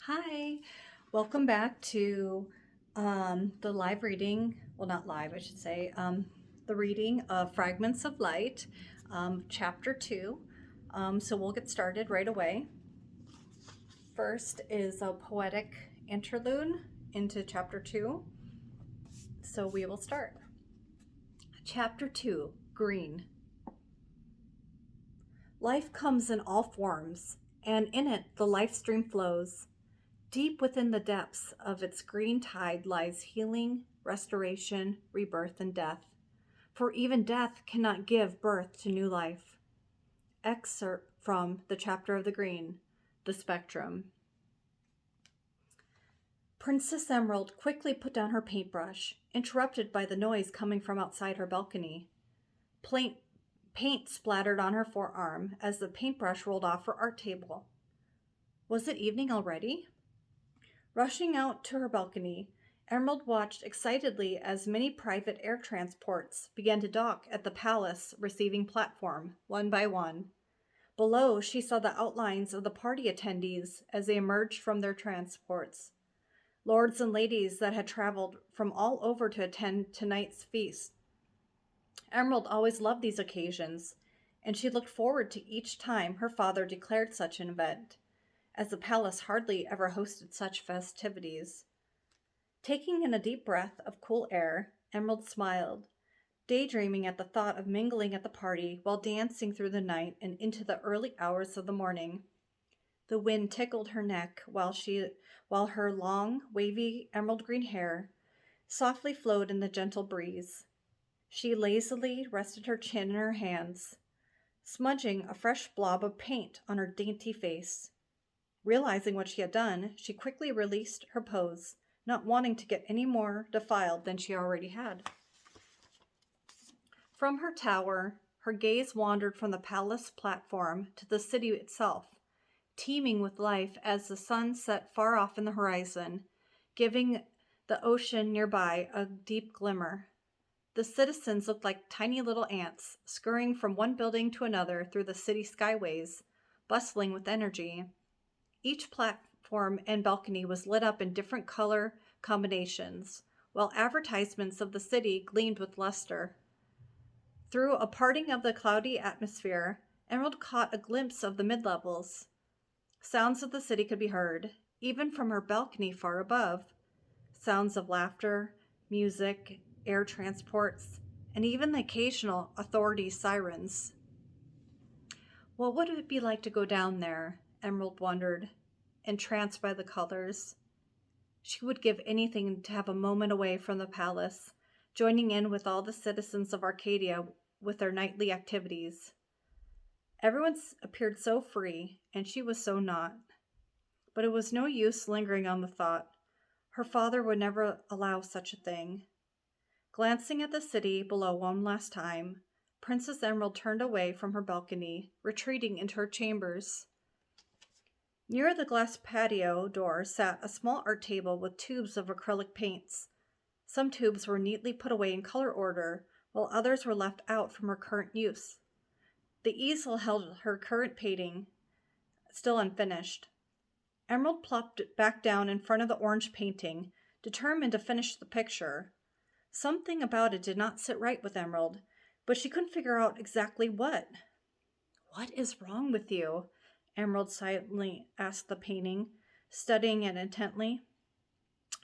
Hi, welcome back to the live reading. Well, not live, I should say. The reading of Fragments of Light, Chapter 2. So we'll get started right away. First is a poetic interlude into Chapter 2. So we will start. Chapter 2, Green. Life comes in all forms, and in it the life stream flows. Deep within the depths of its green tide lies healing, restoration, rebirth, and death. For even death cannot give birth to new life. Excerpt from the chapter of the green, the spectrum. Princess Emerald quickly put down her paintbrush, interrupted by the noise coming from outside her balcony. Paint splattered on her forearm as the paintbrush rolled off her art table. Was it evening already? Rushing out to her balcony, Emerald watched excitedly as many private air transports began to dock at the palace receiving platform, one by one. Below, she saw the outlines of the party attendees as they emerged from their transports. Lords and ladies that had traveled from all over to attend tonight's feast. Emerald always loved these occasions, and she looked forward to each time her father declared such an event, as the palace hardly ever hosted such festivities. Taking in a deep breath of cool air, Emerald smiled, daydreaming at the thought of mingling at the party while dancing through the night and into the early hours of the morning. The wind tickled her neck while her long, wavy emerald green hair softly flowed in the gentle breeze. She lazily rested her chin in her hands, smudging a fresh blob of paint on her dainty face. Realizing what she had done, she quickly released her pose, not wanting to get any more defiled than she already had. From her tower, her gaze wandered from the palace platform to the city itself, teeming with life as the sun set far off in the horizon, giving the ocean nearby a deep glimmer. The citizens looked like tiny little ants, scurrying from one building to another through the city skyways, bustling with energy. Each platform and balcony was lit up in different color combinations, while advertisements of the city gleamed with luster. Through a parting of the cloudy atmosphere, Emerald caught a glimpse of the mid-levels. Sounds of the city could be heard, even from her balcony far above. Sounds of laughter, music, air transports, and even the occasional authority sirens. What would it be like to go down there? Emerald wondered, entranced by the colors. She would give anything to have a moment away from the palace, joining in with all the citizens of Arcadia with their nightly activities. Everyone appeared so free, and she was so not. But it was no use lingering on the thought. Her father would never allow such a thing. Glancing at the city below one last time, Princess Emerald turned away from her balcony, retreating into her chambers. Near the glass patio door sat a small art table with tubes of acrylic paints. Some tubes were neatly put away in color order, while others were left out from her current use. The easel held her current painting, still unfinished. Emerald plopped it back down in front of the orange painting, determined to finish the picture. Something about it did not sit right with Emerald, but she couldn't figure out exactly what. "What is wrong with you?" Emerald silently asked the painting, studying it intently.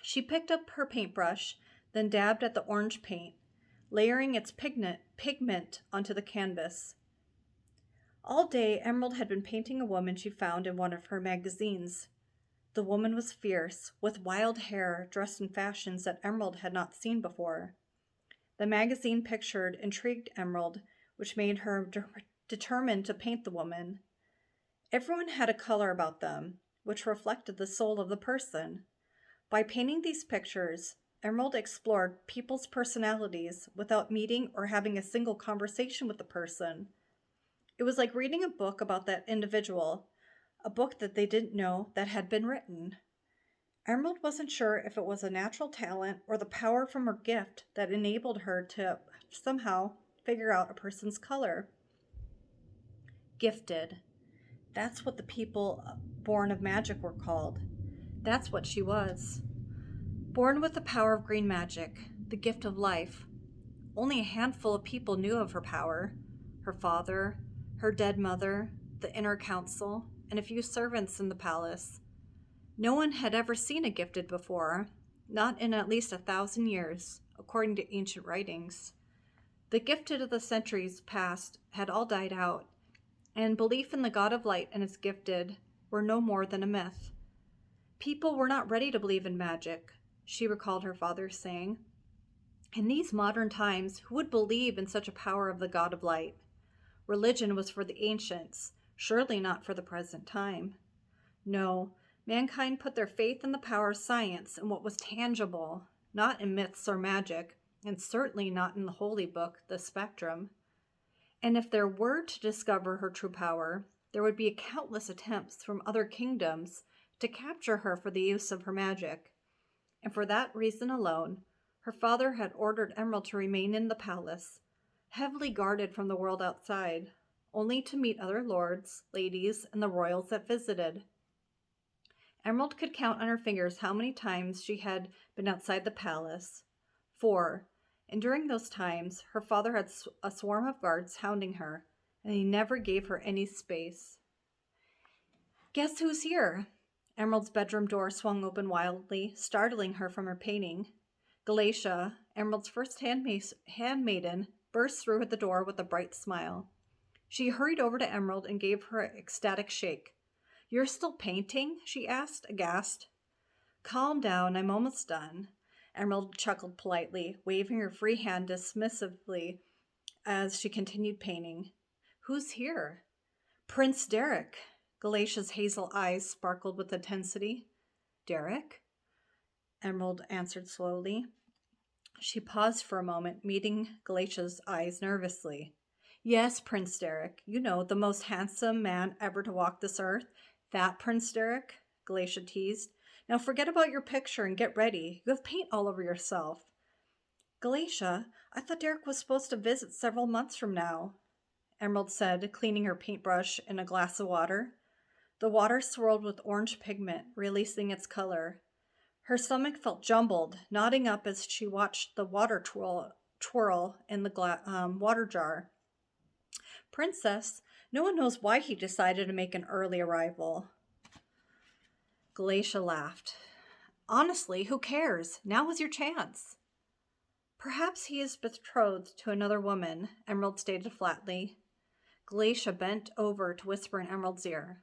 She picked up her paintbrush, then dabbed at the orange paint, layering its pigment onto the canvas. All day, Emerald had been painting a woman she found in one of her magazines. The woman was fierce, with wild hair, dressed in fashions that Emerald had not seen before. The magazine pictured intrigued Emerald, which made her determined to paint the woman. Everyone had a color about them, which reflected the soul of the person. By painting these pictures, Emerald explored people's personalities without meeting or having a single conversation with the person. It was like reading a book about that individual, a book that they didn't know that had been written. Emerald wasn't sure if it was a natural talent or the power from her gift that enabled her to somehow figure out a person's color. Gifted. That's what the people born of magic were called. That's what she was. Born with the power of green magic, the gift of life. Only a handful of people knew of her power: her father, her dead mother, the inner council, and a few servants in the palace. No one had ever seen a gifted before, not in at least 1,000 years, according to ancient writings. The gifted of the centuries past had all died out, and belief in the God of light and his gifted were no more than a myth. People were not ready to believe in magic, she recalled her father saying. In these modern times, who would believe in such a power of the God of light? Religion was for the ancients, surely not for the present time. No, mankind put their faith in the power of science and what was tangible, not in myths or magic, and certainly not in the holy book, the spectrum. And if there were to discover her true power, there would be countless attempts from other kingdoms to capture her for the use of her magic. And for that reason alone, her father had ordered Emerald to remain in the palace, heavily guarded from the world outside, only to meet other lords, ladies, and the royals that visited. Emerald could count on her fingers how many times she had been outside the palace. 4. And during those times, her father had a swarm of guards hounding her, and he never gave her any space. Guess who's here? Emerald's bedroom door swung open wildly, startling her from her painting. Galatia, Emerald's first handmaiden, burst through at the door with a bright smile. She hurried over to Emerald and gave her an ecstatic shake. "You're still painting?" she asked, aghast. "Calm down, I'm almost done." Emerald chuckled politely, waving her free hand dismissively as she continued painting. "Who's here?" "Prince Derek." Galatia's hazel eyes sparkled with intensity. "Derek?" Emerald answered slowly. She paused for a moment, meeting Galatia's eyes nervously. "Yes, Prince Derek. You know, the most handsome man ever to walk this earth. That Prince Derek?" Galatia teased. "Now forget about your picture and get ready. You have paint all over yourself." "Galatia, I thought Derek was supposed to visit several months from now," Emerald said, cleaning her paintbrush in a glass of water. The water swirled with orange pigment, releasing its color. Her stomach felt jumbled, knotting up as she watched the water twirl in the water jar. "Princess, no one knows why he decided to make an early arrival." Galatia laughed. "Honestly, who cares? Now is your chance." "Perhaps he is betrothed to another woman," Emerald stated flatly. Galatia bent over to whisper in Emerald's ear.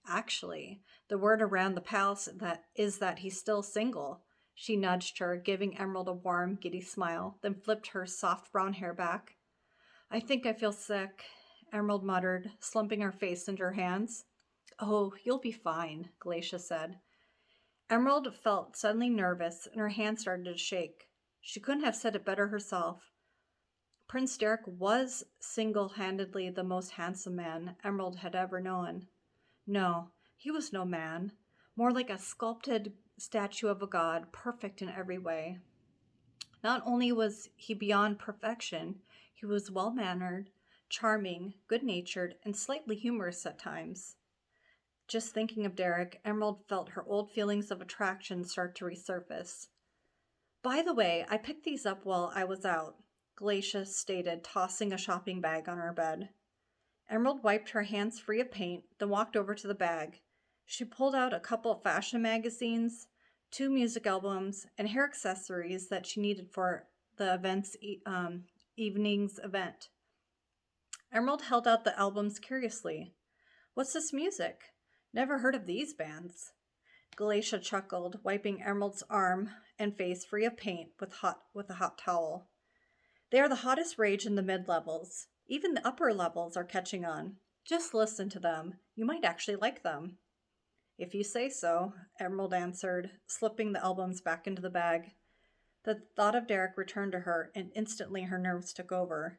"Actually, the word around the palace is that he's still single." She nudged her, giving Emerald a warm, giddy smile, then flipped her soft brown hair back. "I think I feel sick," Emerald muttered, slumping her face into her hands. "Oh, you'll be fine," Galatia said. Emerald felt suddenly nervous, and her hand started to shake. She couldn't have said it better herself. Prince Derek was single-handedly the most handsome man Emerald had ever known. No, he was no man, more like a sculpted statue of a god, perfect in every way. Not only was he beyond perfection, he was well-mannered, charming, good-natured, and slightly humorous at times. Just thinking of Derek, Emerald felt her old feelings of attraction start to resurface. "By the way, I picked these up while I was out," Galatia stated, tossing a shopping bag on her bed. Emerald wiped her hands free of paint, then walked over to the bag. She pulled out a couple of fashion magazines, 2 music albums, and hair accessories that she needed for the evening's event. Emerald held out the albums curiously. "What's this music? Never heard of these bands." Galatia chuckled, wiping Emerald's arm and face free of paint with a hot towel. "They are the hottest rage in the mid-levels. Even the upper levels are catching on. Just listen to them. You might actually like them." "If you say so," Emerald answered, slipping the albums back into the bag. The thought of Derek returned to her, and instantly her nerves took over.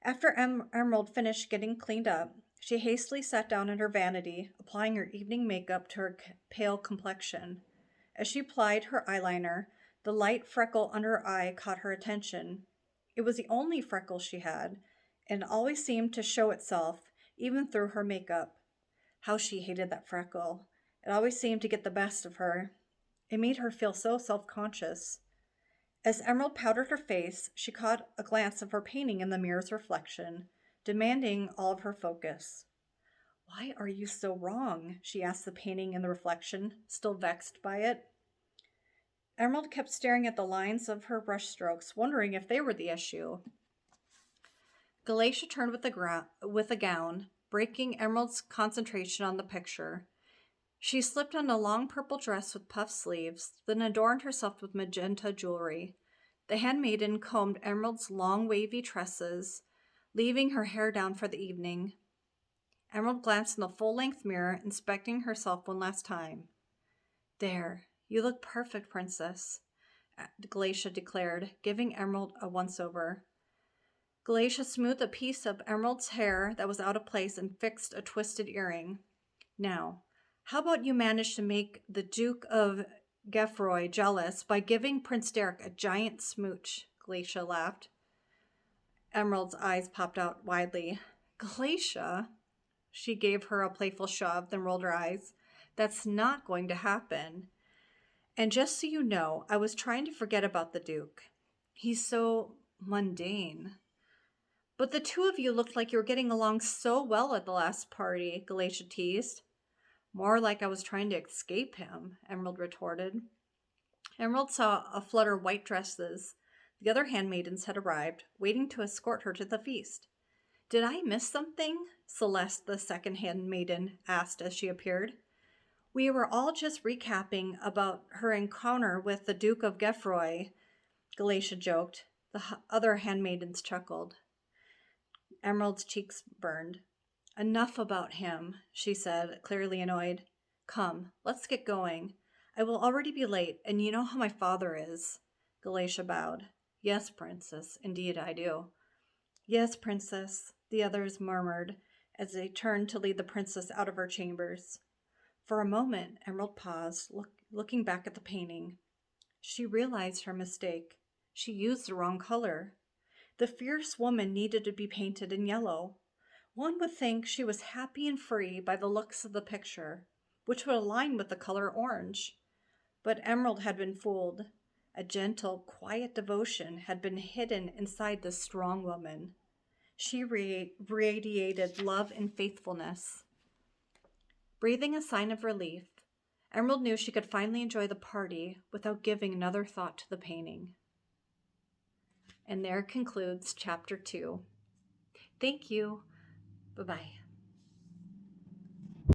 After Emerald finished getting cleaned up, she hastily sat down at her vanity, applying her evening makeup to her pale complexion. As she applied her eyeliner, the light freckle under her eye caught her attention. It was the only freckle she had, and it always seemed to show itself, even through her makeup. How she hated that freckle, It always seemed to get the best of her. It made her feel so self-conscious. As Emerald powdered her face, she caught a glance of her painting in the mirror's reflection, demanding all of her focus. "Why are you so wrong?" she asked the painting in the reflection, still vexed by it. Emerald kept staring at the lines of her brushstrokes, wondering if they were the issue. Galatia turned with a gown, breaking Emerald's concentration on the picture. She slipped on a long purple dress with puff sleeves, then adorned herself with magenta jewelry. The handmaiden combed Emerald's long wavy tresses, leaving her hair down for the evening. Emerald glanced in the full-length mirror, inspecting herself one last time. "There, you look perfect, princess," Galatia declared, giving Emerald a once-over. Galatia smoothed a piece of Emerald's hair that was out of place and fixed a twisted earring. "Now, how about you manage to make the Duke of Geoffroy jealous by giving Prince Derek a giant smooch?" Galatia laughed. Emerald's eyes popped out widely. "Galatia?" She gave her a playful shove, then rolled her eyes. "That's not going to happen. And just so you know, I was trying to forget about the Duke. He's so mundane." "But the two of you looked like you were getting along so well at the last party," Galatia teased. "More like I was trying to escape him," Emerald retorted. Emerald saw a flutter of white dresses. The other handmaidens had arrived, waiting to escort her to the feast. "Did I miss something?" Celeste, the second handmaiden, asked as she appeared. "We were all just recapping about her encounter with the Duke of Geoffroy," Galatia joked. The other handmaidens chuckled. Emerald's cheeks burned. "Enough about him," she said, clearly annoyed. "Come, let's get going. I will already be late, and you know how my father is." Galatia bowed. "Yes, princess, indeed I do." "Yes, princess," the others murmured as they turned to lead the princess out of her chambers. For a moment, Emerald paused, looking back at the painting. She realized her mistake. She used the wrong color. The fierce woman needed to be painted in yellow. One would think she was happy and free by the looks of the picture, which would align with the color orange. But Emerald had been fooled. A gentle, quiet devotion had been hidden inside this strong woman. She radiated love and faithfulness. Breathing a sign of relief, Emerald knew she could finally enjoy the party without giving another thought to the painting. And there concludes Chapter 2. Thank you. Bye-bye.